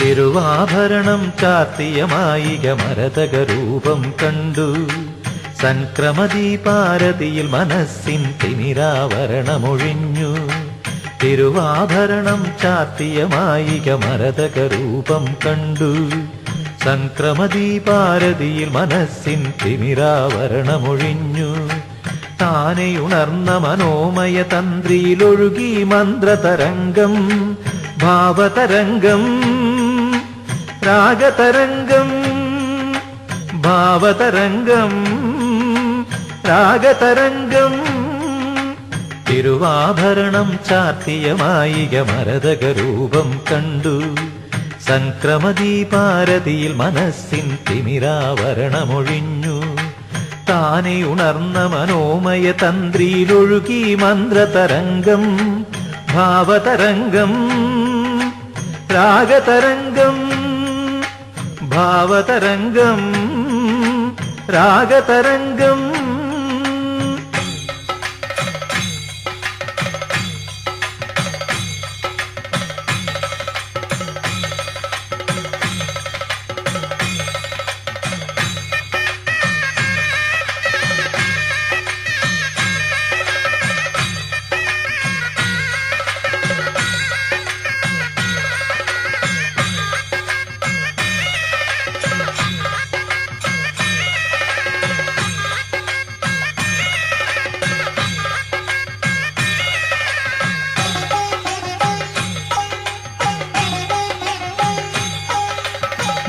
തിരുവാഭരണം ചാർത്തിയ മായിക മരതകരൂപം കണ്ടു. സംക്രമദീപാരതിയിൽ മനസ്സിൻ തിമിരാവരണമൊഴിഞ്ഞു. തിരുവാഭരണം ചാർത്തിയ മായിക മരതകരൂപം കണ്ടു. സംക്രമദീപാരതിയിൽ മനസ്സിൻ തിമിരാവരണമൊഴിഞ്ഞു. താനെയുണർന്ന മനോമയ തന്ത്രിയിലൊഴുകി മന്ത്രതരംഗം, ഭാവതരംഗം, രാഗതരംഗം, ഭാവതരംഗം, രാഗതരംഗം. തിരുവാഭരണം ചാർത്തിയ മായിക മരതകരൂപം കണ്ടു. സംക്രമദീപാരതിയിൽ മനസ്സിൻ തിമിരാവരണമൊഴിഞ്ഞു. താനെ ഉണർന്ന മനോമയ തന്ത്രിയിലൊഴുകി മന്ത്രതരംഗം, ഭാവതരംഗം, രാഗതരംഗം, ഭാവതരംഗം, രാഗതരംഗം.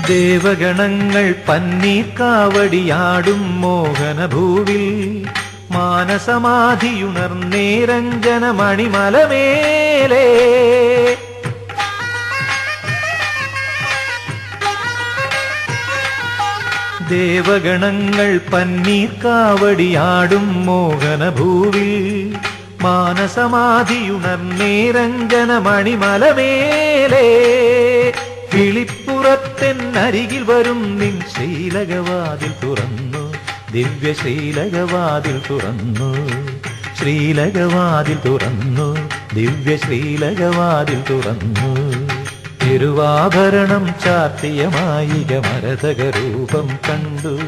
ദേവഗണങ്ങൾ പന്നീർക്കാവടിയാടും മോഹനഭൂവിൽ മാനസമാധിയുണർന്നേരഞ്ജന മണിമലമേലേ. ദേവഗണങ്ങൾ പന്നീർക്കാവടിയാടും മോഹനഭൂവിൽ മാനസമാധിയുണർന്നേരഞ്ജന മണിമലമേലേ. കിളിപ്പുറത്തെന്നരികിൽ വരും നിൻ ശ്രീലകവാതിൽ തുറന്നു, ദിവ്യ ശ്രീലകവാതിൽ തുറന്നു, ശ്രീലകവാതിൽ തുറന്നു, ദിവ്യ ശ്രീലകവാതിൽ തുറന്നു. തിരുവാഭരണം ചാർത്തിയ മായിക മരതകരൂപം കണ്ടു.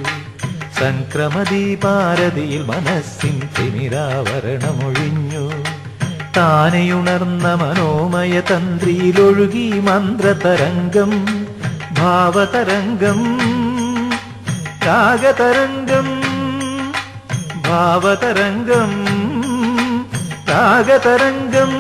സംക്രമദീപാരതിയിൽ മനസ്സിൻ തിമിരാവരണമൊഴിഞ്ഞു. താനെയുണർന്ന മനോമയ തന്ത്രിയിലൊഴുകി മന്ത്രതരംഗം, ഭാവതരംഗം, രാഗതരംഗം, ഭാവതരംഗം, രാഗതരംഗം.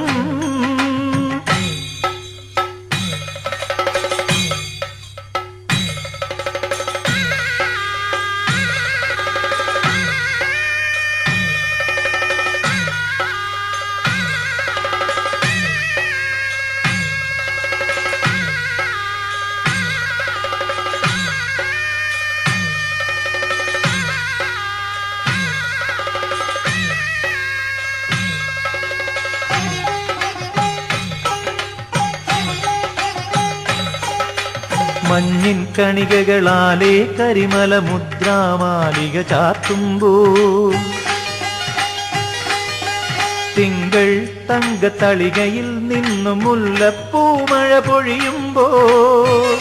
മഞ്ഞിൻ കണികകളാലേ കരിമല മുദ്രാമാലിക ചാർത്തുമ്പോൾ തിങ്കൾ തങ്കത്തളികയിൽ നിന്നും മുല്ലപ്പൂമഴ പൊഴിയുമ്പോൾ.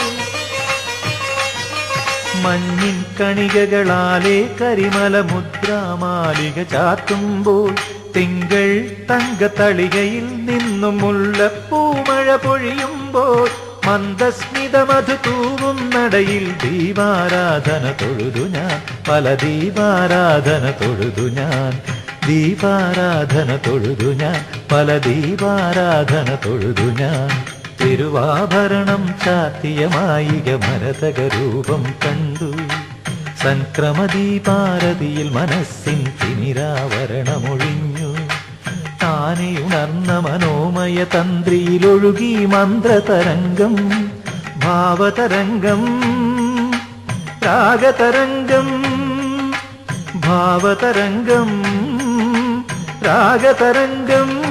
മഞ്ഞിൻ കണികകളാലേ കരിമല മുദ്രാമാലിക ചാർത്തുമ്പോൾ തിങ്കൾ തങ്കത്തളികയിൽ നിന്നും മുല്ലപ്പൂമഴ പൊഴിയുമ്പോൾ. മന്ദസ്മിത മധു തൂവും നടയിൽ ദീപാരാധന തൊഴുതു ഞാൻ, പല ദീപാരാധന തൊഴുതു ഞാൻ, ദീപാരാധന തൊഴുതു ഞാൻ, പല ദീപാരാധന തൊഴുതു ഞാൻ. തിരുവാഭരണം ചാർത്തിയ മായിക മരതകരൂപം കണ്ടു. സംക്രമദീപാരതിയിൽ മനസ്സിൻ തിമിരാവരണമൊഴിഞ്ഞു. താനെയുണർന്ന മനോമയ തന്ത്രിയിലൊഴുകി മന്ത്രതരംഗം, ഭാവതരംഗം, രാഗതരംഗം, ഭാവതരംഗം, രാഗതരംഗം.